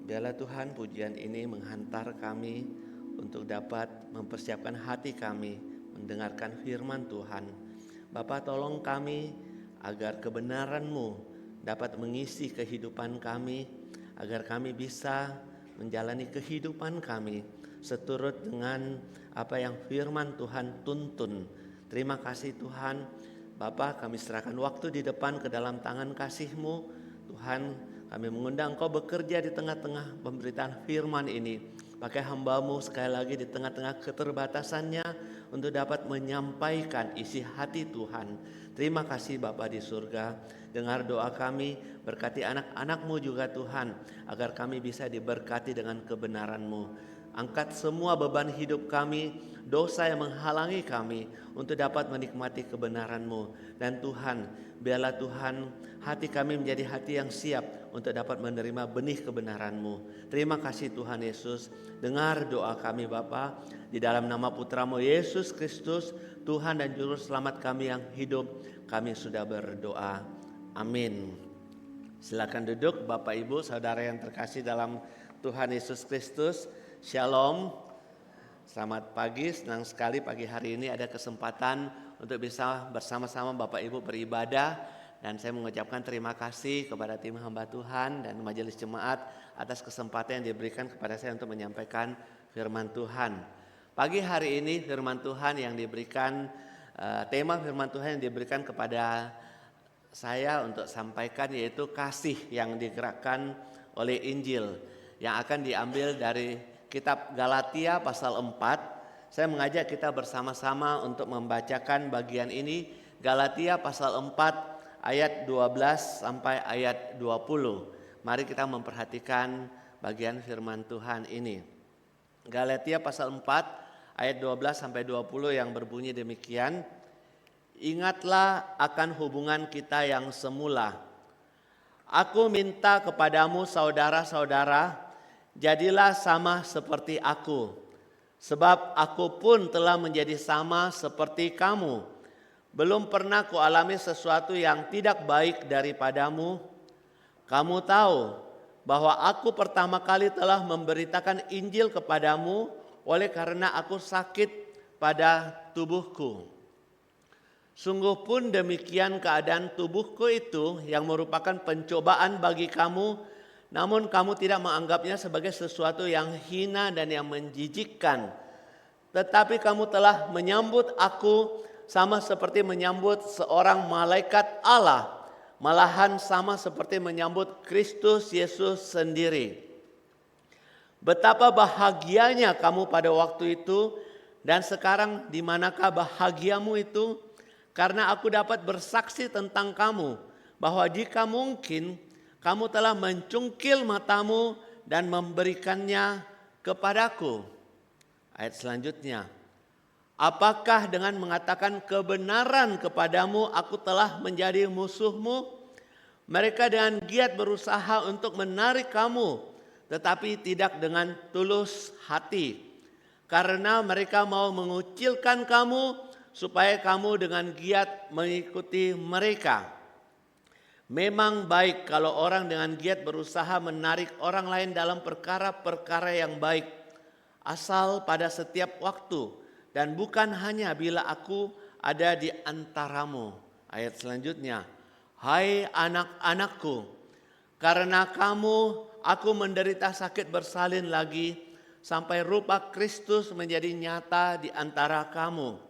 Biarlah Tuhan pujian ini menghantar kami untuk dapat mempersiapkan hati kami mendengarkan firman Tuhan. Bapa, tolong kami agar kebenaran-Mu dapat mengisi kehidupan kami, agar kami bisa menjalani kehidupan kami seturut dengan apa yang firman Tuhan tuntun. Terima kasih Tuhan. Bapa, kami serahkan waktu di depan ke dalam tangan kasih-Mu. Tuhan, kami mengundang Engkau bekerja di tengah-tengah pemberitaan firman ini. Pakai hamba-Mu sekali lagi di tengah-tengah keterbatasannya untuk dapat menyampaikan isi hati Tuhan. Terima kasih Bapa di surga. Dengar doa kami, berkati anak-anak-Mu juga Tuhan, agar kami bisa diberkati dengan kebenaran-Mu. Angkat semua beban hidup kami, dosa yang menghalangi kami untuk dapat menikmati kebenaran-Mu. Dan Tuhan, biarlah Tuhan hati kami menjadi hati yang siap untuk dapat menerima benih kebenaran-Mu. Terima kasih Tuhan Yesus. Dengar doa kami Bapa, di dalam nama Putra-Mu Yesus Kristus, Tuhan dan Juru Selamat kami yang hidup, kami sudah berdoa. Amin. Silakan duduk Bapak Ibu Saudara yang terkasih dalam Tuhan Yesus Kristus. Shalom. Selamat pagi, senang sekali pagi hari ini ada kesempatan untuk bisa bersama-sama Bapak Ibu beribadah. Dan saya mengucapkan terima kasih kepada tim hamba Tuhan dan majelis jemaat atas kesempatan yang diberikan kepada saya untuk menyampaikan firman Tuhan. Pagi hari ini firman Tuhan yang diberikan, tema firman Tuhan yang diberikan kepada saya untuk sampaikan yaitu kasih yang digerakkan oleh Injil, yang akan diambil dari kitab Galatia pasal 4. Saya mengajak kita bersama-sama untuk membacakan bagian ini, Galatia pasal 4 ayat 12 sampai ayat 20. Mari kita memperhatikan bagian firman Tuhan ini. Galatia pasal 4 ayat 12 sampai 20 yang berbunyi demikian. Ingatlah akan hubungan kita yang semula. Aku minta kepadamu saudara-saudara, jadilah sama seperti aku, sebab aku pun telah menjadi sama seperti kamu. Belum pernah kualami sesuatu yang tidak baik daripadamu. Kamu tahu bahwa aku pertama kali telah memberitakan Injil kepadamu oleh karena aku sakit pada tubuhku. Sungguh pun demikian keadaan tubuhku itu yang merupakan pencobaan bagi kamu, namun kamu tidak menganggapnya sebagai sesuatu yang hina dan yang menjijikkan. Tetapi kamu telah menyambut aku sama seperti menyambut seorang malaikat Allah, malahan sama seperti menyambut Kristus Yesus sendiri. Betapa bahagianya kamu pada waktu itu, dan sekarang di manakah bahagiamu itu? Karena aku dapat bersaksi tentang kamu, bahwa jika mungkin kamu telah mencungkil matamu dan memberikannya kepadaku. Ayat selanjutnya. Apakah dengan mengatakan kebenaran kepadamu aku telah menjadi musuhmu? Mereka dengan giat berusaha untuk menarik kamu, tetapi tidak dengan tulus hati. Karena mereka mau mengucilkan kamu supaya kamu dengan giat mengikuti mereka. Memang baik kalau orang dengan giat berusaha menarik orang lain dalam perkara-perkara yang baik, asal pada setiap waktu dan bukan hanya bila aku ada di antaramu. Ayat selanjutnya, hai anak-anakku, karena kamu aku menderita sakit bersalin lagi sampai rupa Kristus menjadi nyata di antara kamu.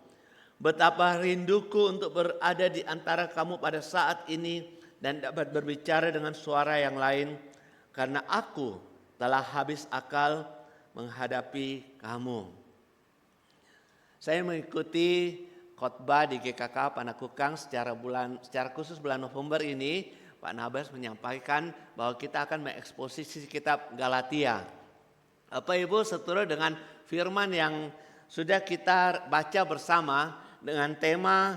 Betapa rinduku untuk berada di antara kamu pada saat ini dan dapat berbicara dengan suara yang lain, karena aku telah habis akal menghadapi kamu. Saya mengikuti khotbah di GKK Panakukang secara khusus bulan November ini. Pak Nabas menyampaikan bahwa kita akan mengeksposisi kitab Galatia. Bapak Ibu, seturut dengan firman yang sudah kita baca bersama, dengan tema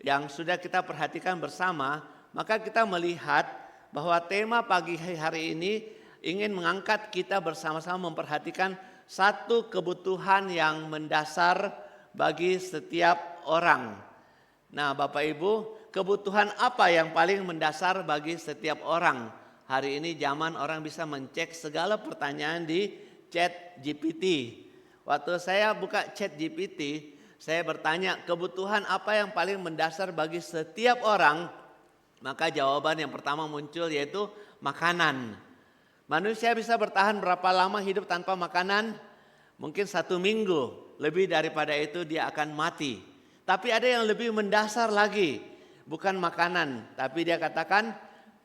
yang sudah kita perhatikan bersama, maka kita melihat bahwa tema pagi hari ini ingin mengangkat kita bersama-sama memperhatikan satu kebutuhan yang mendasar bagi setiap orang. Nah Bapak Ibu, kebutuhan apa yang paling mendasar bagi setiap orang? Hari ini zaman orang bisa mencek segala pertanyaan di Chat GPT. Waktu saya buka Chat GPT, saya bertanya kebutuhan apa yang paling mendasar bagi setiap orang, maka jawaban yang pertama muncul yaitu makanan. Manusia bisa bertahan berapa lama hidup tanpa makanan? Mungkin 1 minggu, lebih daripada itu dia akan mati. Tapi ada yang lebih mendasar lagi, bukan makanan, tapi dia katakan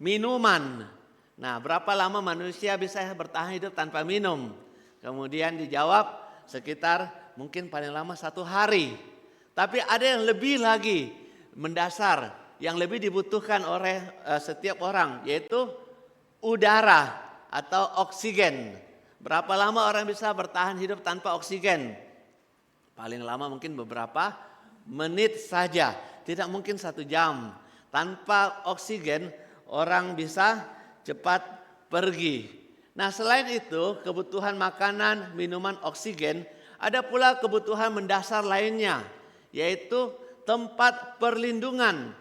minuman. Nah, berapa lama manusia bisa bertahan hidup tanpa minum? Kemudian dijawab sekitar mungkin paling lama 1 hari. Tapi ada yang lebih lagi mendasar, yang lebih dibutuhkan oleh setiap orang, yaitu udara atau oksigen. Berapa lama orang bisa bertahan hidup tanpa oksigen? Paling lama mungkin beberapa menit saja, tidak mungkin 1 jam. Tanpa oksigen orang bisa cepat pergi. Nah, selain itu kebutuhan makanan, minuman, oksigen, ada pula kebutuhan mendasar lainnya, yaitu tempat perlindungan.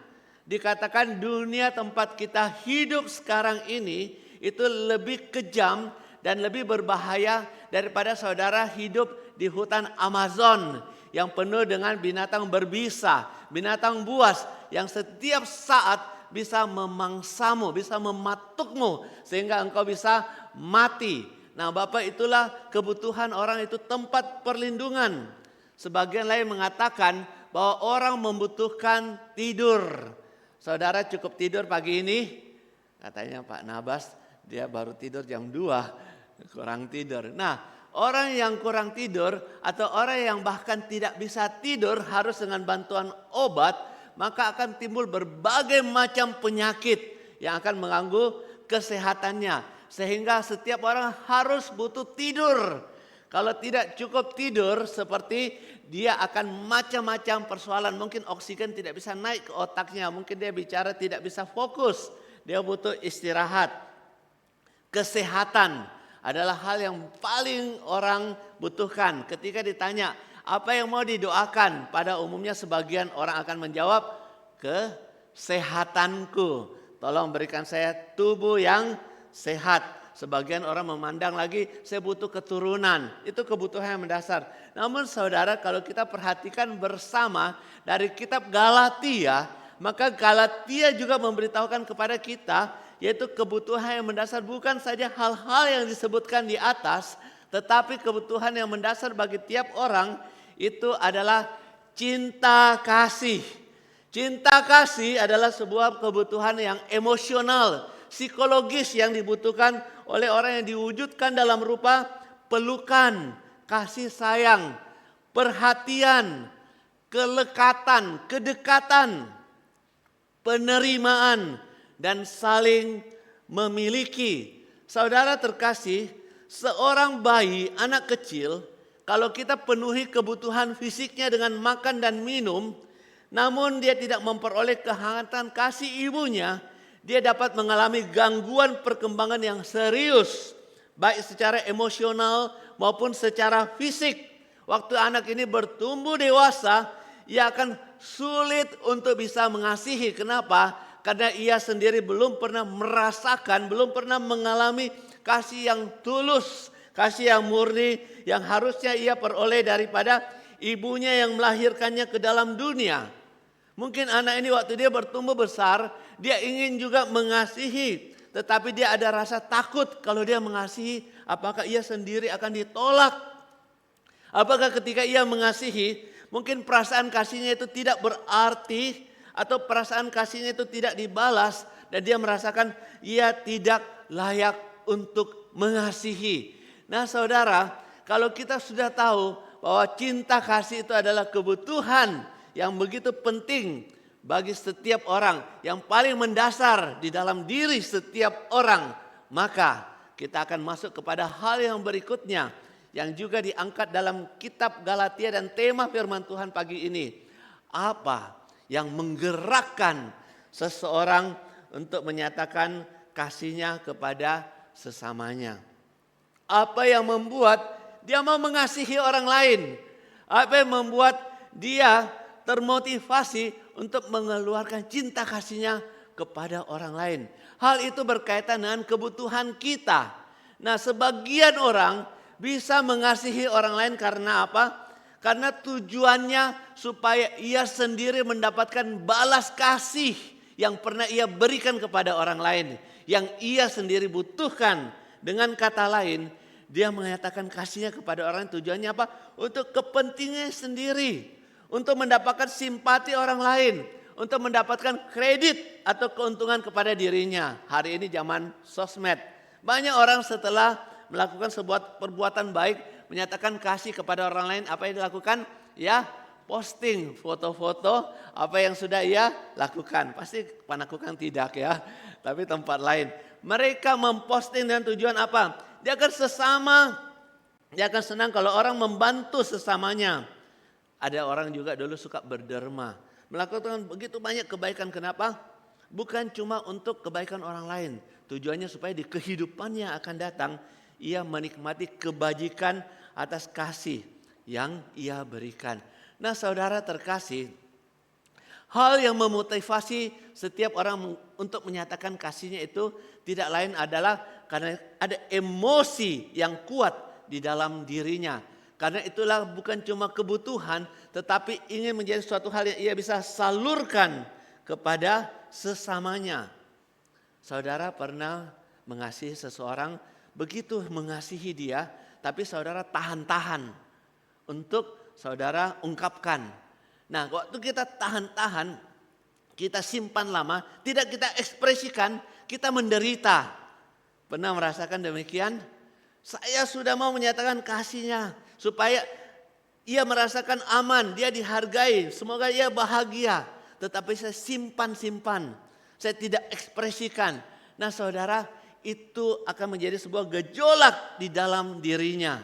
Dikatakan dunia tempat kita hidup sekarang ini itu lebih kejam dan lebih berbahaya daripada saudara hidup di hutan Amazon yang penuh dengan binatang berbisa, binatang buas yang setiap saat bisa memangsamu, bisa mematukmu sehingga engkau bisa mati. Nah, Bapak, itulah kebutuhan orang itu tempat perlindungan. Sebagian lain mengatakan bahwa orang membutuhkan tidur. Saudara cukup tidur pagi ini? Katanya Pak Nabas dia baru tidur jam 2, kurang tidur. Nah, orang yang kurang tidur atau orang yang bahkan tidak bisa tidur harus dengan bantuan obat, maka akan timbul berbagai macam penyakit yang akan mengganggu kesehatannya. Sehingga setiap orang harus butuh tidur. Kalau tidak cukup tidur, seperti dia akan macam-macam persoalan. Mungkin oksigen tidak bisa naik ke otaknya, mungkin dia bicara tidak bisa fokus. Dia butuh istirahat. Kesehatan adalah hal yang paling orang butuhkan. Ketika ditanya, apa yang mau didoakan? Pada umumnya sebagian orang akan menjawab, kesehatanku. Tolong berikan saya tubuh yang sehat. Sebagian orang memandang lagi, saya butuh keturunan. Itu kebutuhan yang mendasar. Namun saudara, kalau kita perhatikan bersama dari kitab Galatia, maka Galatia juga memberitahukan kepada kita, yaitu kebutuhan yang mendasar bukan saja hal-hal yang disebutkan di atas, tetapi kebutuhan yang mendasar bagi tiap orang itu adalah cinta kasih. Cinta kasih adalah sebuah kebutuhan yang emosional, psikologis yang dibutuhkan oleh orang yang diwujudkan dalam rupa pelukan, kasih sayang, perhatian, kelekatan, kedekatan, penerimaan, dan saling memiliki. Saudara terkasih, seorang bayi, anak kecil, kalau kita penuhi kebutuhan fisiknya dengan makan dan minum, namun dia tidak memperoleh kehangatan kasih ibunya, dia dapat mengalami gangguan perkembangan yang serius, baik secara emosional maupun secara fisik. Waktu anak ini bertumbuh dewasa, ia akan sulit untuk bisa mengasihi. Kenapa? Karena ia sendiri belum pernah merasakan, belum pernah mengalami kasih yang tulus, kasih yang murni yang harusnya ia peroleh daripada ibunya yang melahirkannya ke dalam dunia. Mungkin anak ini waktu dia bertumbuh besar, dia ingin juga mengasihi. Tetapi dia ada rasa takut kalau dia mengasihi, apakah ia sendiri akan ditolak? Apakah ketika ia mengasihi, mungkin perasaan kasihnya itu tidak berarti, atau perasaan kasihnya itu tidak dibalas, dan dia merasakan ia tidak layak untuk mengasihi. Nah saudara, kalau kita sudah tahu bahwa cinta kasih itu adalah kebutuhan yang begitu penting bagi setiap orang, yang paling mendasar di dalam diri setiap orang, maka kita akan masuk kepada hal yang berikutnya yang juga diangkat dalam kitab Galatia dan tema firman Tuhan pagi ini. Apa yang menggerakkan seseorang untuk menyatakan kasihnya kepada sesamanya? Apa yang membuat dia mau mengasihi orang lain? Apa yang membuat dia termotivasi untuk mengeluarkan cinta kasihnya kepada orang lain. Hal itu berkaitan dengan kebutuhan kita. Nah, sebagian orang bisa mengasihi orang lain karena apa? Karena tujuannya supaya ia sendiri mendapatkan balas kasih yang pernah ia berikan kepada orang lain, yang ia sendiri butuhkan. Dengan kata lain, dia menyatakan kasihnya kepada orang lain, tujuannya apa? Untuk kepentingannya sendiri, untuk mendapatkan simpati orang lain, untuk mendapatkan kredit atau keuntungan kepada dirinya. Hari ini zaman sosmed, banyak orang setelah melakukan sebuah perbuatan baik, menyatakan kasih kepada orang lain, apa yang dilakukan? Ya, posting foto-foto apa yang sudah ia lakukan. Pasti Panakukang tidak ya, tapi tempat lain. Mereka memposting dengan tujuan apa? Dia akan dia akan senang kalau orang membantu sesamanya. Ada orang juga dulu suka berderma, melakukan begitu banyak kebaikan. Kenapa? Bukan cuma untuk kebaikan orang lain. Tujuannya supaya di kehidupannya akan datang, ia menikmati kebajikan atas kasih yang ia berikan. Nah, saudara terkasih, hal yang memotivasi setiap orang untuk menyatakan kasihnya itu tidak lain adalah karena ada emosi yang kuat di dalam dirinya. Karena itulah bukan cuma kebutuhan, tetapi ingin menjadi suatu hal yang ia bisa salurkan kepada sesamanya. Saudara pernah mengasihi seseorang, begitu mengasihi dia, tapi saudara tahan-tahan untuk saudara ungkapkan. Nah, waktu kita tahan-tahan, kita simpan lama, tidak kita ekspresikan, kita menderita. Pernah merasakan demikian? Saya sudah mau menyatakan kasihnya supaya ia merasakan aman, dia dihargai, semoga ia bahagia. Tetapi saya simpan-simpan, saya tidak ekspresikan. Nah, saudara, itu akan menjadi sebuah gejolak di dalam dirinya.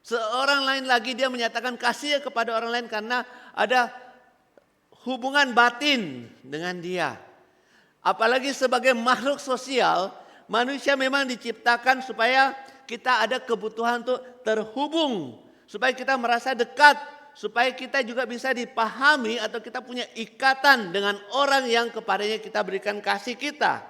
Seorang lain lagi dia menyatakan kasih kepada orang lain karena ada hubungan batin dengan dia. Apalagi sebagai makhluk sosial, manusia memang diciptakan supaya kita ada kebutuhan untuk terhubung, supaya kita merasa dekat, supaya kita juga bisa dipahami atau kita punya ikatan dengan orang yang kepadanya kita berikan kasih kita.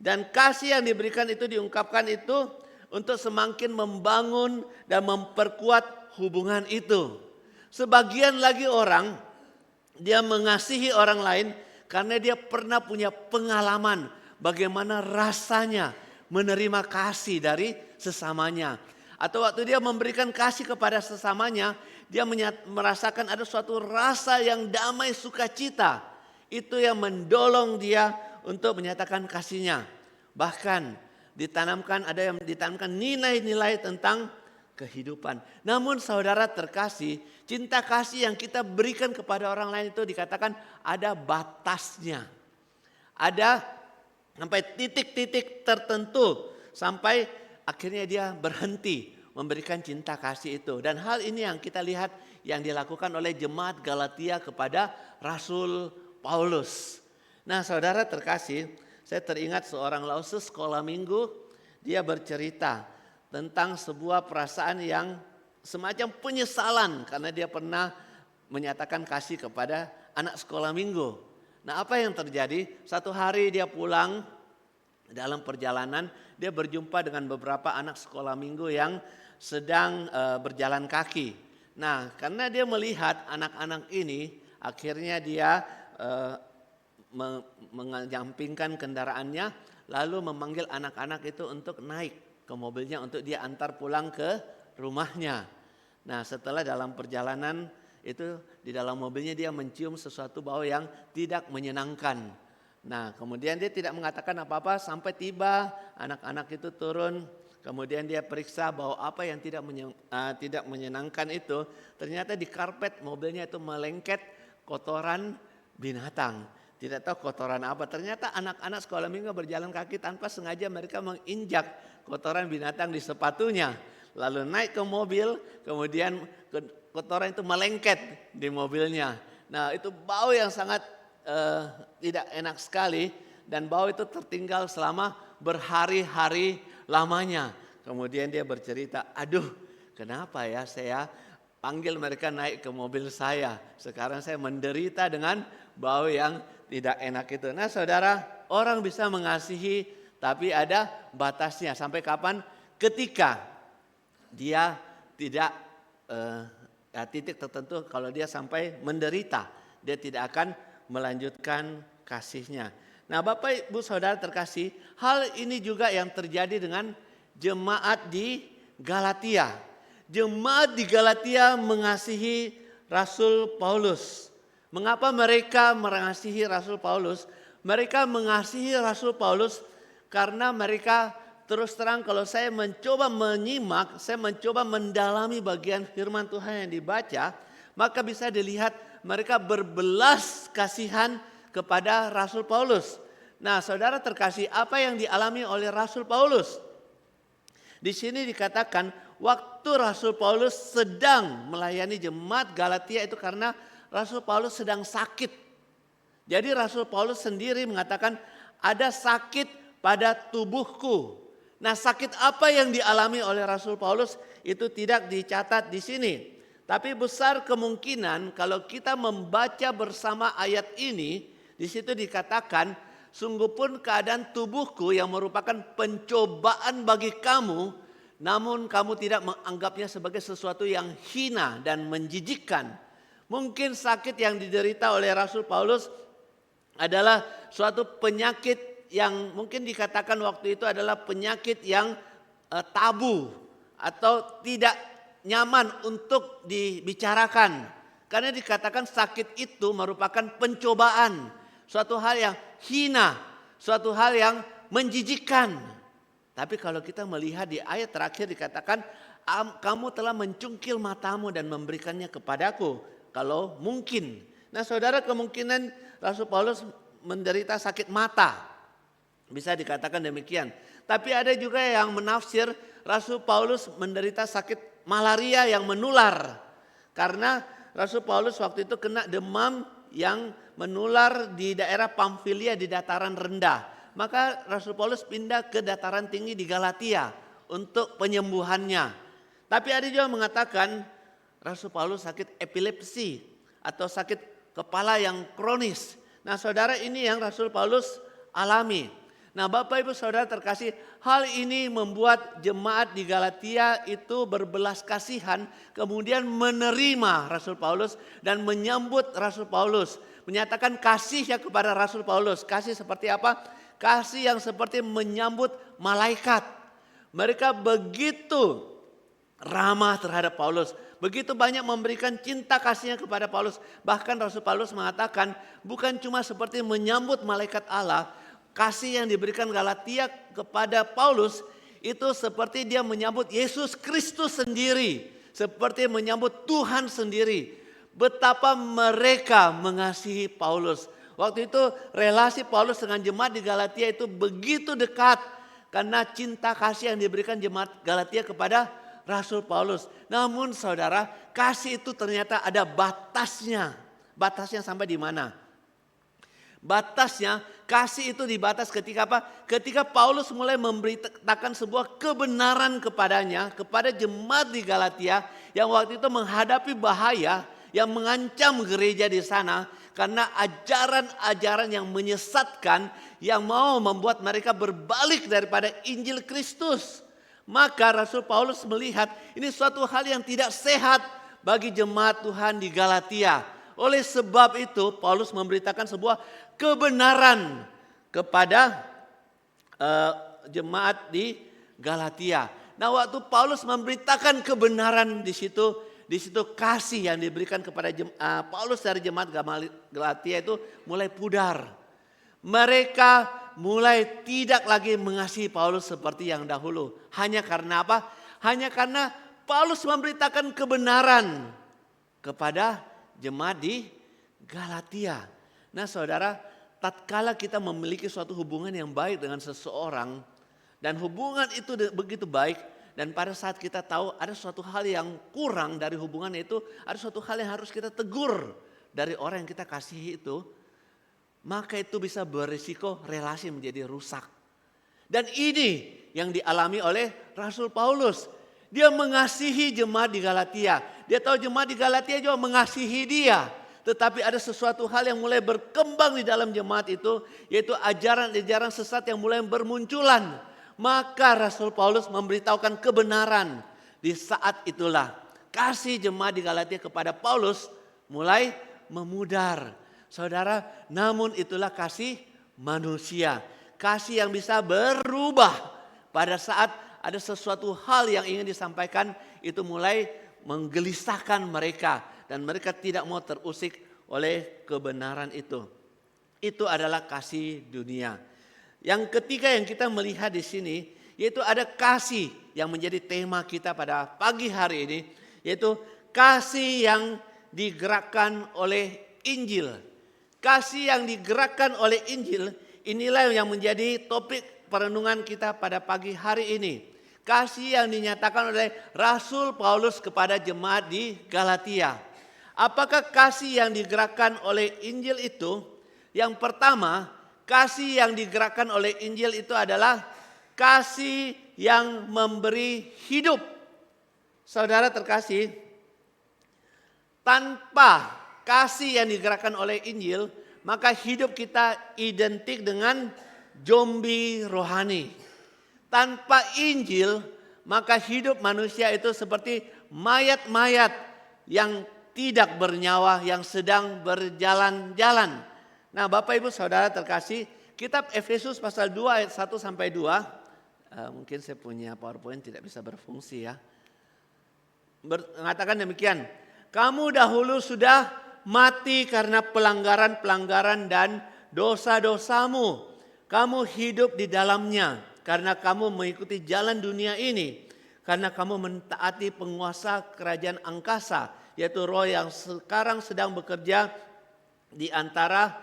Dan kasih yang diberikan itu diungkapkan itu untuk semakin membangun dan memperkuat hubungan itu. Sebagian lagi orang, dia mengasihi orang lain karena dia pernah punya pengalaman bagaimana rasanya menerima kasih dari sesamanya. Atau waktu dia memberikan kasih kepada sesamanya, dia merasakan ada suatu rasa yang damai sukacita. Itu yang mendorong dia untuk menyatakan kasihnya. Bahkan ada yang ditanamkan nilai-nilai tentang kehidupan. Namun saudara terkasih, cinta kasih yang kita berikan kepada orang lain itu dikatakan ada batasnya. Ada sampai titik-titik tertentu, sampai akhirnya dia berhenti memberikan cinta kasih itu. Dan hal ini yang kita lihat yang dilakukan oleh jemaat Galatia kepada Rasul Paulus. Nah, saudara terkasih, saya teringat seorang lausus sekolah minggu, dia bercerita tentang sebuah perasaan yang semacam penyesalan karena dia pernah menyatakan kasih kepada anak sekolah minggu. Nah, apa yang terjadi? Satu hari dia pulang dalam perjalanan, dia berjumpa dengan beberapa anak sekolah minggu yang sedang berjalan kaki. Nah, karena dia melihat anak-anak ini, akhirnya dia menyampingkan kendaraannya, lalu memanggil anak-anak itu untuk naik ke mobilnya untuk dia antar pulang ke rumahnya. Nah, setelah dalam perjalanan itu di dalam mobilnya dia mencium sesuatu bau yang tidak menyenangkan. Nah, kemudian dia tidak mengatakan apa-apa sampai tiba anak-anak itu turun. Kemudian dia periksa bau apa yang tidak menyenangkan itu. Ternyata di karpet mobilnya itu melengket kotoran binatang. Tidak tahu kotoran apa. Ternyata anak-anak sekolah minggu berjalan kaki tanpa sengaja mereka menginjak kotoran binatang di sepatunya. Lalu naik ke mobil, kemudian kotoran itu melengket di mobilnya. Nah, itu bau yang sangat tidak enak sekali. Dan bau itu tertinggal selama berhari-hari lamanya. Kemudian dia bercerita, aduh kenapa ya saya panggil mereka naik ke mobil saya. Sekarang saya menderita dengan bau yang tidak enak itu. Nah saudara, orang bisa mengasihi tapi ada batasnya. Sampai kapan? Ketika dia tidak titik tertentu, kalau dia sampai menderita, dia tidak akan melanjutkan kasihnya. Nah Bapak Ibu Saudara terkasih, hal ini juga yang terjadi dengan jemaat di Galatia. Jemaat di Galatia mengasihi Rasul Paulus. Mengapa mereka mengasihi Rasul Paulus? Mereka mengasihi Rasul Paulus karena mereka terus terang, kalau saya mencoba menyimak, saya mencoba mendalami bagian firman Tuhan yang dibaca, maka bisa dilihat mereka berbelas kasihan kepada Rasul Paulus. Nah, saudara terkasih, apa yang dialami oleh Rasul Paulus? Di sini dikatakan waktu Rasul Paulus sedang melayani jemaat Galatia itu karena Rasul Paulus sedang sakit. Jadi Rasul Paulus sendiri mengatakan ada sakit pada tubuhku. Nah, sakit apa yang dialami oleh Rasul Paulus itu tidak dicatat di sini. Tapi besar kemungkinan kalau kita membaca bersama ayat ini, di situ dikatakan, sungguh pun keadaan tubuhku yang merupakan pencobaan bagi kamu, namun kamu tidak menganggapnya sebagai sesuatu yang hina dan menjijikkan. Mungkin sakit yang diderita oleh Rasul Paulus adalah suatu penyakit yang mungkin dikatakan waktu itu adalah penyakit yang tabu atau tidak nyaman untuk dibicarakan. Karena dikatakan sakit itu merupakan pencobaan, suatu hal yang hina, suatu hal yang menjijikkan. Tapi kalau kita melihat di ayat terakhir dikatakan, kamu telah mencungkil matamu dan memberikannya kepadaku kalau mungkin. Nah saudara, kemungkinan Rasul Paulus menderita sakit mata, bisa dikatakan demikian. Tapi ada juga yang menafsir Rasul Paulus menderita sakit malaria yang menular. Karena Rasul Paulus waktu itu kena demam yang menular di daerah Pamfilia di dataran rendah. Maka Rasul Paulus pindah ke dataran tinggi di Galatia untuk penyembuhannya. Tapi ada juga mengatakan Rasul Paulus sakit epilepsi atau sakit kepala yang kronis. Nah saudara, ini yang Rasul Paulus alami. Nah Bapak Ibu Saudara terkasih, hal ini membuat jemaat di Galatia itu berbelas kasihan, kemudian menerima Rasul Paulus dan menyambut Rasul Paulus. Menyatakan kasihnya kepada Rasul Paulus. Kasih seperti apa? Kasih yang seperti menyambut malaikat. Mereka begitu ramah terhadap Paulus. Begitu banyak memberikan cinta kasihnya kepada Paulus. Bahkan Rasul Paulus mengatakan bukan cuma seperti menyambut malaikat Allah. Kasih yang diberikan Galatia kepada Paulus itu seperti dia menyambut Yesus Kristus sendiri. Seperti menyambut Tuhan sendiri. Betapa mereka mengasihi Paulus. Waktu itu relasi Paulus dengan jemaat di Galatia itu begitu dekat. Karena cinta kasih yang diberikan jemaat Galatia kepada Rasul Paulus. Namun saudara, kasih itu ternyata ada batasnya. Batasnya sampai di mana? Batasnya, kasih itu dibatas ketika apa? Ketika Paulus mulai memberitakan sebuah kebenaran kepadanya, kepada jemaat di Galatia yang waktu itu menghadapi bahaya yang mengancam gereja di sana karena ajaran-ajaran yang menyesatkan yang mau membuat mereka berbalik daripada Injil Kristus. Maka Rasul Paulus melihat ini suatu hal yang tidak sehat bagi jemaat Tuhan di Galatia. Oleh sebab itu Paulus memberitakan sebuah kebenaran kepada jemaat di Galatia. Nah, waktu Paulus memberitakan kebenaran di situ kasih yang diberikan kepada Paulus dari jemaat Galatia itu mulai pudar. Mereka mulai tidak lagi mengasihi Paulus seperti yang dahulu. Hanya karena apa? Hanya karena Paulus memberitakan kebenaran kepada jemaat di Galatia. Nah saudara, tatkala kita memiliki suatu hubungan yang baik dengan seseorang dan hubungan itu begitu baik, dan pada saat kita tahu ada suatu hal yang kurang dari hubungan itu, ada suatu hal yang harus kita tegur dari orang yang kita kasihi itu, maka itu bisa berisiko relasi menjadi rusak. Dan ini yang dialami oleh Rasul Paulus. Dia mengasihi jemaat di Galatia. Dia tahu jemaat di Galatia juga mengasihi dia. tetapi ada sesuatu hal yang mulai berkembang di dalam jemaat itu, yaitu ajaran-ajaran sesat yang mulai bermunculan. Maka Rasul Paulus memberitahukan kebenaran. Di saat itulah kasih jemaat di Galatia kepada Paulus mulai memudar. Saudara, namun itulah kasih manusia. Kasih yang bisa berubah pada saat ada sesuatu hal yang ingin disampaikan, itu mulai menggelisahkan mereka. Dan mereka tidak mau terusik oleh kebenaran itu. Itu adalah kasih dunia. Yang ketiga yang kita melihat di sini, yaitu ada kasih yang menjadi tema kita pada pagi hari ini. Yaitu kasih yang digerakkan oleh Injil. Kasih yang digerakkan oleh Injil, inilah yang menjadi topik perenungan kita pada pagi hari ini. Kasih yang dinyatakan oleh Rasul Paulus kepada jemaat di Galatia. Apakah kasih yang digerakkan oleh Injil itu? Yang pertama, kasih yang digerakkan oleh Injil itu adalah kasih yang memberi hidup. Saudara terkasih, tanpa kasih yang digerakkan oleh Injil, maka hidup kita identik dengan zombie rohani. Tanpa Injil, maka hidup manusia itu seperti mayat-mayat yang tidak bernyawa, yang sedang berjalan-jalan. Nah, Bapak Ibu Saudara terkasih, kitab Efesus pasal 2 ayat 1 sampai 2. Mungkin saya punya PowerPoint tidak bisa berfungsi ya. Mengatakan demikian. Kamu dahulu sudah mati karena pelanggaran-pelanggaran dan dosa-dosamu. Kamu hidup di dalamnya karena kamu mengikuti jalan dunia ini. Karena kamu mentaati penguasa kerajaan angkasa, yaitu roh yang sekarang sedang bekerja di antara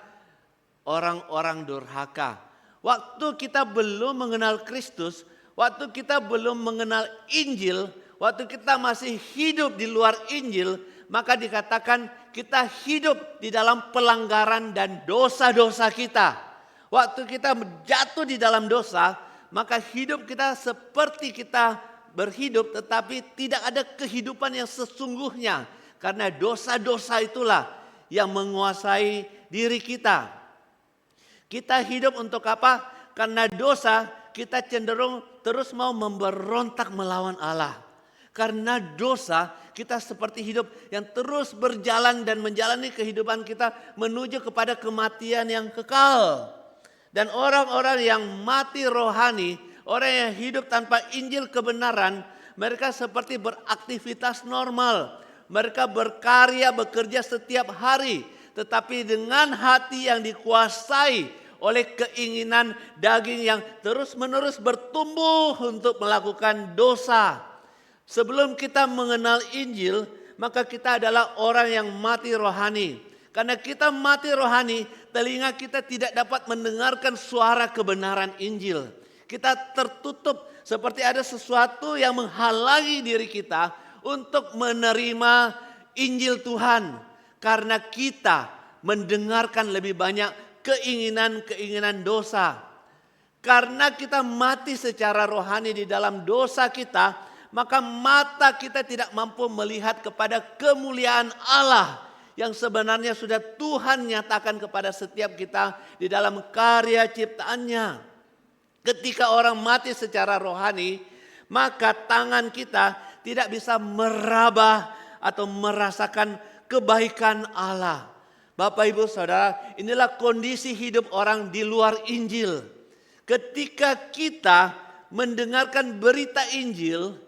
orang-orang durhaka. Waktu kita belum mengenal Kristus, waktu kita belum mengenal Injil, waktu kita masih hidup di luar Injil, maka dikatakan kita hidup di dalam pelanggaran dan dosa-dosa kita. Waktu kita jatuh di dalam dosa, maka hidup kita seperti kita berhidup tetapi tidak ada kehidupan yang sesungguhnya. Karena dosa-dosa itulah yang menguasai diri kita. Kita hidup untuk apa? Karena dosa kita cenderung terus mau memberontak melawan Allah. Karena dosa kita seperti hidup yang terus berjalan dan menjalani kehidupan kita menuju kepada kematian yang kekal. Dan orang-orang yang mati rohani, orang yang hidup tanpa Injil kebenaran, mereka seperti beraktivitas normal. Mereka berkarya, bekerja setiap hari. Tetapi dengan hati yang dikuasai oleh keinginan daging yang terus-menerus bertumbuh untuk melakukan dosa. Sebelum kita mengenal Injil, maka kita adalah orang yang mati rohani. Karena kita mati rohani, telinga kita tidak dapat mendengarkan suara kebenaran Injil. Kita tertutup seperti ada sesuatu yang menghalangi diri kita untuk menerima Injil Tuhan. Karena kita mendengarkan lebih banyak keinginan-keinginan dosa. Karena kita mati secara rohani di dalam dosa kita, maka mata kita tidak mampu melihat kepada kemuliaan Allah yang sebenarnya sudah Tuhan nyatakan kepada setiap kita di dalam karya ciptaannya. Ketika orang mati secara rohani, maka tangan kita tidak bisa meraba atau merasakan kebaikan Allah. Bapak Ibu Saudara, inilah kondisi hidup orang di luar Injil. Ketika kita mendengarkan berita Injil,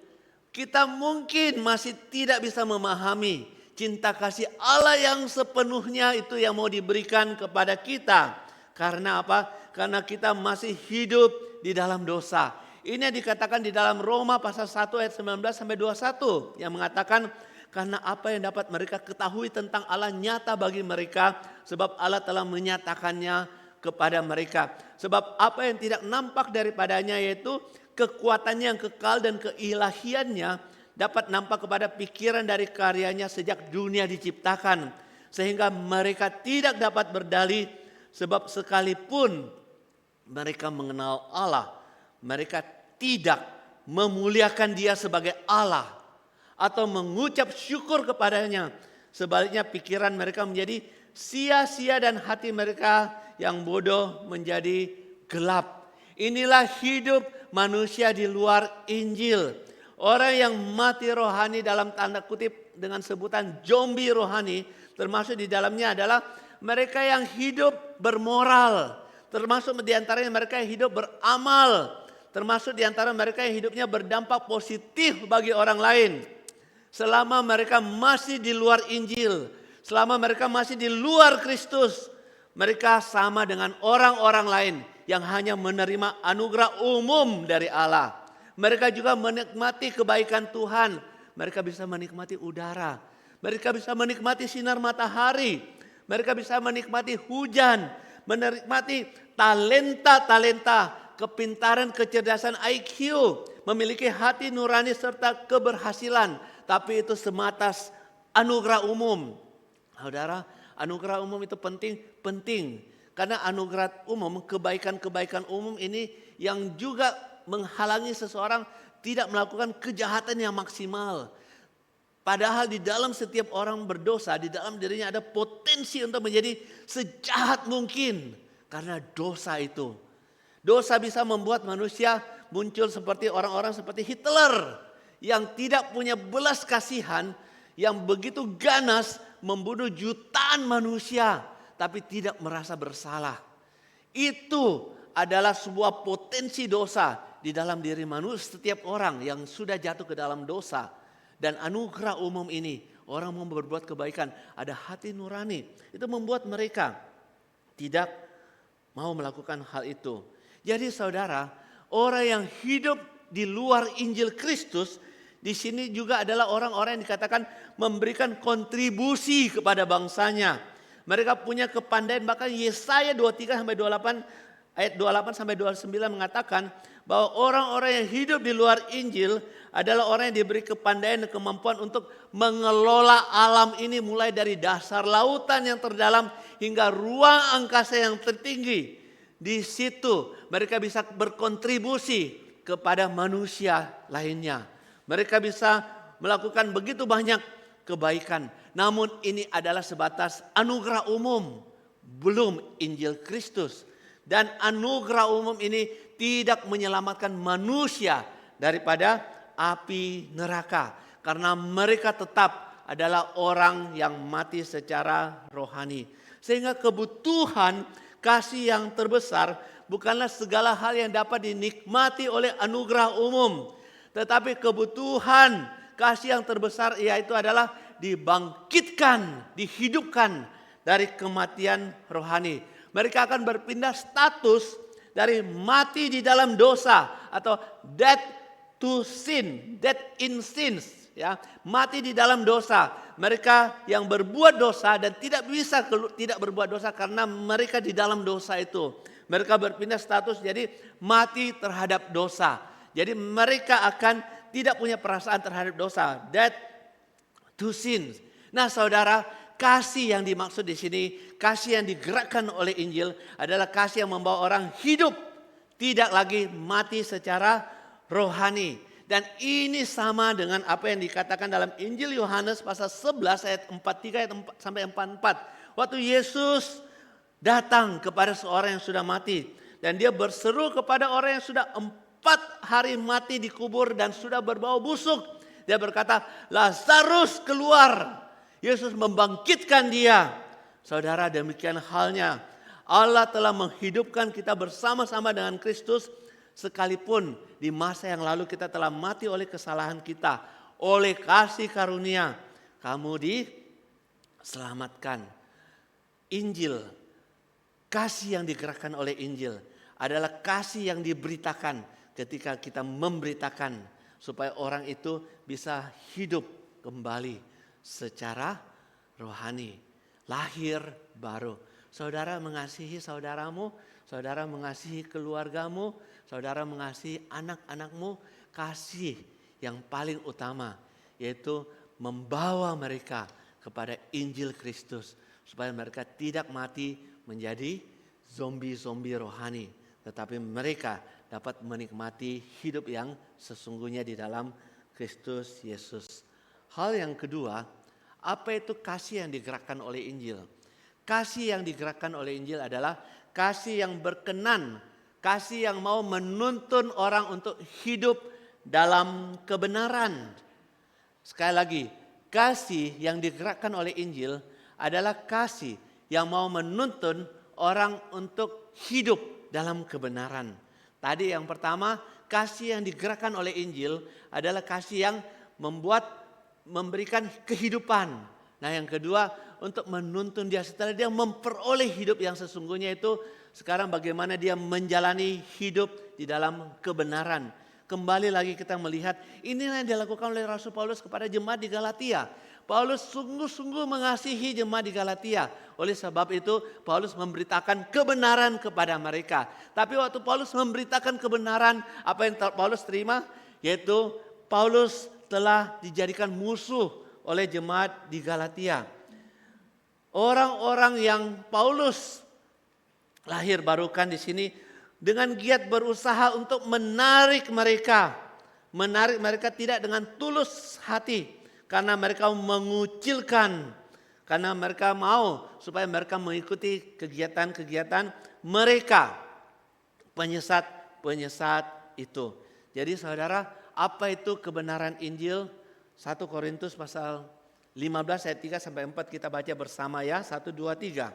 kita mungkin masih tidak bisa memahami cinta kasih Allah yang sepenuhnya itu yang mau diberikan kepada kita. Karena apa? Karena kita masih hidup di dalam dosa. Ini yang dikatakan di dalam Roma pasal 1 ayat 19 sampai 21 yang mengatakan karena apa yang dapat mereka ketahui tentang Allah nyata bagi mereka sebab Allah telah menyatakannya kepada mereka. Sebab apa yang tidak nampak daripadanya yaitu kekuatannya yang kekal dan keilahiannya dapat nampak kepada pikiran dari karyanya sejak dunia diciptakan. Sehingga mereka tidak dapat berdalih sebab sekalipun mereka mengenal Allah, mereka tidak memuliakan Dia sebagai Allah atau mengucap syukur kepadanya, Sebaliknya pikiran mereka menjadi sia-sia dan hati mereka yang bodoh menjadi gelap. Inilah hidup manusia di luar Injil. Orang yang mati rohani dalam tanda kutip dengan sebutan zombie rohani, termasuk di dalamnya adalah mereka yang hidup bermoral. Termasuk di antaranya mereka yang hidup beramal. Termasuk di antara mereka yang hidupnya berdampak positif bagi orang lain. Selama mereka masih di luar Injil, selama mereka masih di luar Kristus, mereka sama dengan orang-orang lain yang hanya menerima anugerah umum dari Allah. Mereka juga menikmati kebaikan Tuhan. Mereka bisa menikmati udara. Mereka bisa menikmati sinar matahari. Mereka bisa menikmati hujan. Menikmati talenta-talenta, kepintaran, kecerdasan IQ. Memiliki hati nurani serta keberhasilan. Tapi itu semata anugerah umum. Saudara, anugerah umum itu penting. Karena anugerah umum, kebaikan-kebaikan umum ini yang juga menghalangi seseorang tidak melakukan kejahatan yang maksimal. Padahal di dalam setiap orang berdosa, di dalam dirinya ada potensi untuk menjadi sejahat mungkin. Karena dosa itu. Dosa bisa membuat manusia muncul seperti orang-orang seperti Hitler. Yang tidak punya belas kasihan, yang begitu ganas membunuh jutaan manusia. Tapi tidak merasa bersalah. Itu adalah sebuah potensi dosa di dalam diri manusia, setiap orang yang sudah jatuh ke dalam dosa. Dan anugerah umum ini, orang mau berbuat kebaikan, ada hati nurani. Itu membuat mereka tidak mau melakukan hal itu. Jadi saudara, orang yang hidup di luar Injil Kristus, di sini juga adalah orang-orang yang dikatakan memberikan kontribusi kepada bangsanya. Mereka punya kepandaian, bahkan Yesaya 23-28 ayat 28-29 mengatakan bahwa orang-orang yang hidup di luar Injil adalah orang yang diberi kepandaian dan kemampuan untuk mengelola alam ini mulai dari dasar lautan yang terdalam hingga ruang angkasa yang tertinggi. Di situ mereka bisa berkontribusi kepada manusia lainnya. Mereka bisa melakukan begitu banyak kebaikan. Namun ini adalah sebatas anugerah umum, belum Injil Kristus. Dan anugerah umum ini tidak menyelamatkan manusia daripada api neraka. Karena mereka tetap adalah orang yang mati secara rohani. Sehingga kebutuhan kasih yang terbesar bukanlah segala hal yang dapat dinikmati oleh anugerah umum. Tetapi kebutuhan kasih yang terbesar yaitu adalah dibangkitkan, dihidupkan dari kematian rohani. Mereka akan berpindah status dari mati di dalam dosa atau death to sin, death in sins, ya, mati di dalam dosa. Mereka yang berbuat dosa dan tidak bisa tidak berbuat dosa karena mereka di dalam dosa itu. Mereka berpindah status jadi mati terhadap dosa. Jadi mereka akan tidak punya perasaan terhadap dosa, death to sin. Nah, saudara, kasih yang dimaksud di sini, kasih yang digerakkan oleh Injil adalah kasih yang membawa orang hidup, tidak lagi mati secara rohani. Dan ini sama dengan apa yang dikatakan dalam Injil Yohanes pasal 11 ayat 43 ayat 4 sampai 44. Waktu Yesus datang kepada seorang yang sudah mati dan dia berseru kepada orang yang sudah 4 hari mati dikubur dan sudah berbau busuk. Dia berkata, Lazarus keluar. Yesus membangkitkan dia. Saudara, demikian halnya Allah telah menghidupkan kita bersama-sama dengan Kristus. Sekalipun di masa yang lalu kita telah mati oleh kesalahan kita. Oleh kasih karunia kamu diselamatkan. Injil, kasih yang digerakkan oleh Injil adalah kasih yang diberitakan ketika kita memberitakan supaya orang itu bisa hidup kembali secara rohani, lahir baru. Saudara mengasihi saudaramu, saudara mengasihi keluargamu, saudara mengasihi anak-anakmu. Kasih yang paling utama yaitu membawa mereka kepada Injil Kristus supaya mereka tidak mati menjadi zombie-zombie rohani, tetapi mereka dapat menikmati hidup yang sesungguhnya di dalam Kristus Yesus. Hal yang kedua, Apa itu kasih yang digerakkan oleh Injil? Kasih yang digerakkan oleh Injil adalah kasih yang berkenan, kasih yang mau menuntun orang untuk hidup dalam kebenaran. Sekali lagi, kasih yang digerakkan oleh Injil adalah kasih yang mau menuntun orang untuk hidup dalam kebenaran. Tadi yang pertama, kasih yang digerakkan oleh Injil adalah kasih yang memberikan kehidupan. Nah yang kedua, untuk menuntun dia setelah dia memperoleh hidup yang sesungguhnya itu, sekarang bagaimana dia menjalani hidup di dalam kebenaran. Kembali lagi kita melihat inilah yang dilakukan oleh Rasul Paulus kepada jemaat di Galatia. Paulus sungguh-sungguh mengasihi jemaat di Galatia. Oleh sebab itu Paulus memberitakan kebenaran kepada mereka. Tapi waktu Paulus memberitakan kebenaran, apa yang Paulus terima? Yaitu Paulus telah dijadikan musuh oleh jemaat di Galatia. Orang-orang yang Paulus lahir barukan di sini dengan giat berusaha untuk menarik mereka tidak dengan tulus hati, karena mereka mengucilkan, karena mereka mau supaya mereka mengikuti kegiatan-kegiatan mereka, penyesat itu. Jadi saudara, apa itu kebenaran Injil? 1 Korintus pasal 15 ayat 3 sampai 4 kita baca bersama ya. 1, 2, 3.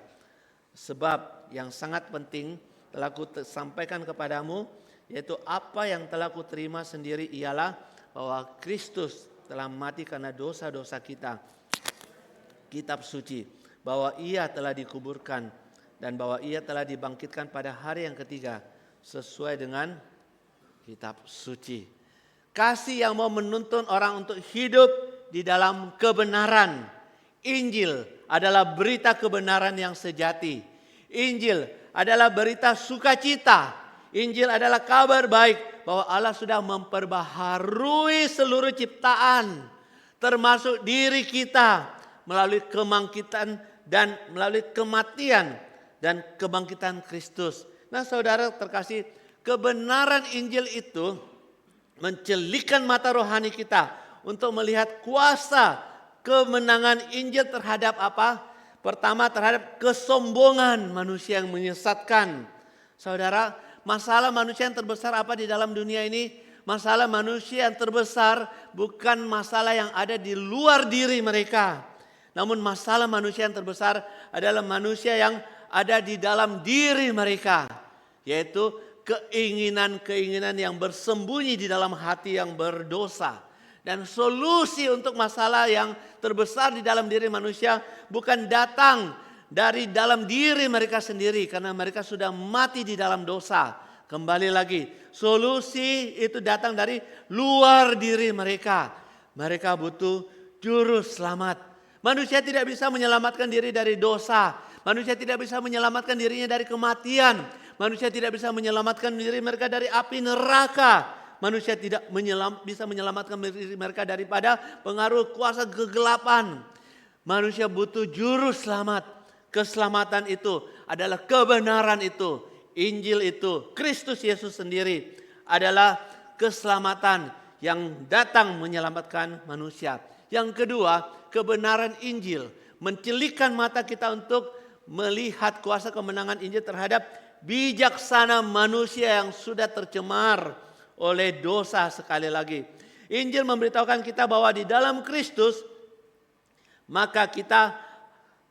Sebab yang sangat penting telah kusampaikan kepadamu, yaitu apa yang telah kuterima sendiri ialah bahwa Kristus telah mati karena dosa-dosa kita. Kitab suci, bahwa ia telah dikuburkan dan bahwa ia telah dibangkitkan pada hari yang ketiga sesuai dengan kitab suci. Kasih yang mau menuntun orang untuk hidup di dalam kebenaran. Injil adalah berita kebenaran yang sejati. Injil adalah berita sukacita. Injil adalah kabar baik bahwa Allah sudah memperbaharui seluruh ciptaan, termasuk diri kita, melalui kebangkitan dan melalui kematian dan kebangkitan Kristus. Nah saudara terkasih, kebenaran Injil itu mencelikan mata rohani kita untuk melihat kuasa kemenangan Injil terhadap apa? Pertama, terhadap kesombongan manusia yang menyesatkan. Saudara, masalah manusia yang terbesar apa di dalam dunia ini? Masalah manusia yang terbesar bukan masalah yang ada di luar diri mereka. Namun masalah manusia yang terbesar adalah manusia yang ada di dalam diri mereka. Yaitu keinginan-keinginan yang bersembunyi di dalam hati yang berdosa. Dan solusi untuk masalah yang terbesar di dalam diri manusia bukan datang dari dalam diri mereka sendiri, karena mereka sudah mati di dalam dosa. Kembali lagi, solusi itu datang dari luar diri mereka. Mereka butuh juru selamat. Manusia tidak bisa menyelamatkan diri dari dosa. Manusia tidak bisa menyelamatkan dirinya dari kematian. Manusia tidak bisa menyelamatkan diri mereka dari api neraka. Manusia tidak bisa menyelamatkan diri mereka daripada pengaruh kuasa kegelapan. Manusia butuh juru selamat. Keselamatan itu adalah kebenaran itu. Injil itu, Kristus Yesus sendiri adalah keselamatan yang datang menyelamatkan manusia. Yang kedua, kebenaran Injil mencelikan mata kita untuk melihat kuasa kemenangan Injil terhadap bijaksana manusia yang sudah tercemar oleh dosa. Sekali lagi, Injil memberitahukan kita bahwa di dalam Kristus maka kita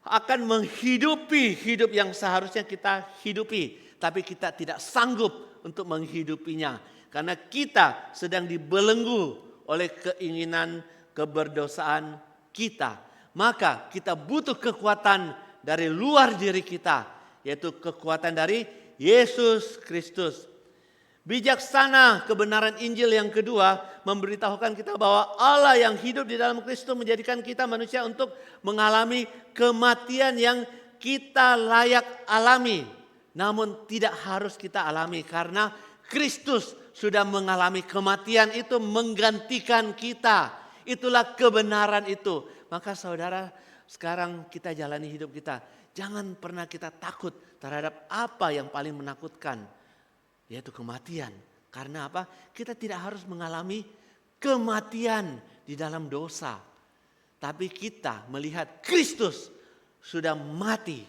akan menghidupi hidup yang seharusnya kita hidupi, tapi kita tidak sanggup untuk menghidupinya karena kita sedang dibelenggu oleh keinginan keberdosaan kita. Maka kita butuh kekuatan dari luar diri kita, yaitu kekuatan dari Yesus Kristus. Bijaksana kebenaran Injil yang kedua memberitahukan kita bahwa Allah yang hidup di dalam Kristus menjadikan kita manusia untuk mengalami kematian yang kita layak alami. Namun tidak harus kita alami karena Kristus sudah mengalami kematian itu menggantikan kita. Itulah kebenaran itu. Maka saudara, sekarang kita jalani hidup kita. Jangan pernah kita takut terhadap apa yang paling menakutkan, yaitu kematian. Karena apa? Kita tidak harus mengalami kematian di dalam dosa. Tapi kita melihat Kristus sudah mati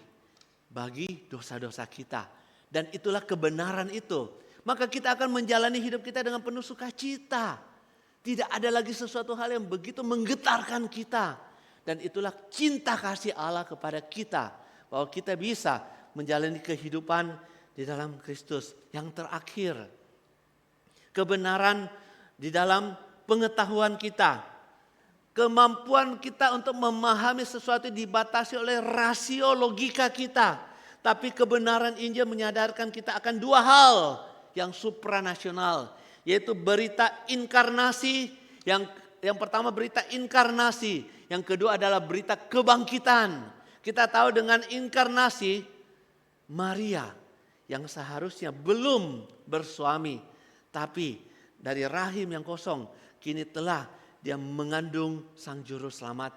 bagi dosa-dosa kita. Dan itulah kebenaran itu. Maka kita akan menjalani hidup kita dengan penuh sukacita. Tidak ada lagi sesuatu hal yang begitu menggetarkan kita. Dan itulah cinta kasih Allah kepada kita. Bahwa kita bisa menjalani kehidupan di dalam Kristus. Yang terakhir, kebenaran di dalam pengetahuan kita. Kemampuan kita untuk memahami sesuatu dibatasi oleh rasio logika kita. Tapi kebenaran Injil menyadarkan kita akan dua hal yang supranasional. Yaitu berita inkarnasi. Yang pertama berita inkarnasi. Yang kedua adalah berita kebangkitan. Kita tahu dengan inkarnasi Maria yang seharusnya belum bersuami. Tapi dari rahim yang kosong kini telah dia mengandung sang juru selamat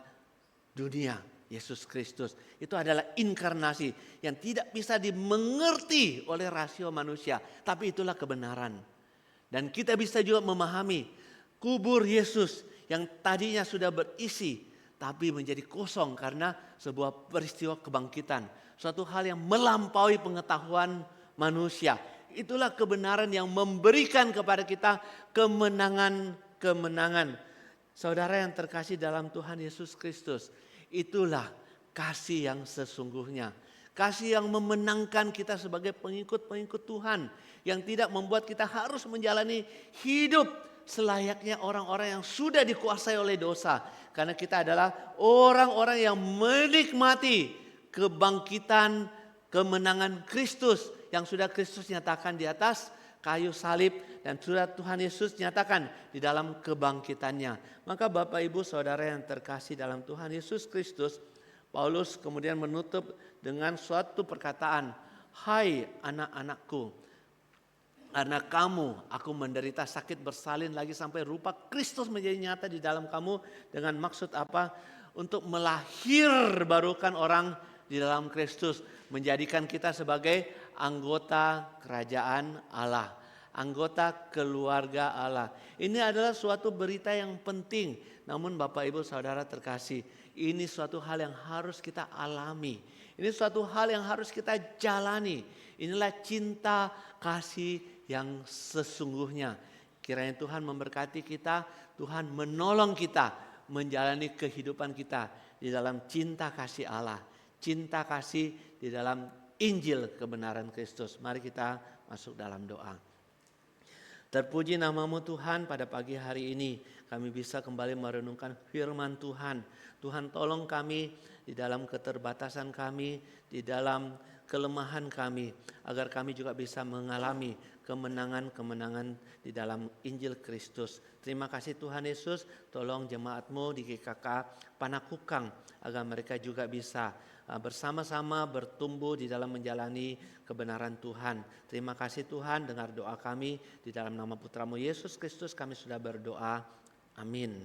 dunia, Yesus Kristus. Itu adalah inkarnasi yang tidak bisa dimengerti oleh rasio manusia. Tapi itulah kebenaran. Dan kita bisa juga memahami kubur Yesus yang tadinya sudah berisi. Tapi menjadi kosong karena sebuah peristiwa kebangkitan. Suatu hal yang melampaui pengetahuan manusia. Itulah kebenaran yang memberikan kepada kita kemenangan. Saudara yang terkasih dalam Tuhan Yesus Kristus, itulah kasih yang sesungguhnya. Kasih yang memenangkan kita sebagai pengikut-pengikut Tuhan. Yang tidak membuat kita harus menjalani hidup selayaknya orang-orang yang sudah dikuasai oleh dosa. Karena kita adalah orang-orang yang menikmati kebangkitan, kemenangan Kristus. Yang sudah Kristus nyatakan di atas kayu salib dan sudah Tuhan Yesus nyatakan di dalam kebangkitannya. Maka Bapak Ibu Saudara yang terkasih dalam Tuhan Yesus Kristus, Paulus kemudian menutup dengan suatu perkataan, "Hai anak-anakku, karena kamu aku menderita sakit bersalin lagi sampai rupa Kristus menjadi nyata di dalam kamu." Dengan maksud apa? Untuk melahirbarukan orang di dalam Kristus, menjadikan kita sebagai anggota kerajaan Allah, anggota keluarga Allah. Ini adalah suatu berita yang penting. Namun Bapak Ibu Saudara terkasih, ini suatu hal yang harus kita alami. Ini suatu hal yang harus kita jalani. Inilah cinta kasih yang sesungguhnya. Kiranya Tuhan memberkati kita, Tuhan menolong kita menjalani kehidupan kita di dalam cinta kasih Allah. Cinta kasih di dalam Injil kebenaran Kristus. Mari kita masuk dalam doa. Terpuji namamu Tuhan, pada pagi hari ini kami bisa kembali merenungkan firman Tuhan. Tuhan tolong kami di dalam keterbatasan kami, di dalam kelemahan kami. Agar kami juga bisa mengalami kemenangan-kemenangan di dalam Injil Kristus. Terima kasih Tuhan Yesus, tolong jemaatmu di GKK Panakukang agar mereka juga bisa bersama-sama bertumbuh di dalam menjalani kebenaran Tuhan. Terima kasih Tuhan, dengar doa kami di dalam nama Putramu Yesus Kristus kami sudah berdoa. Amin.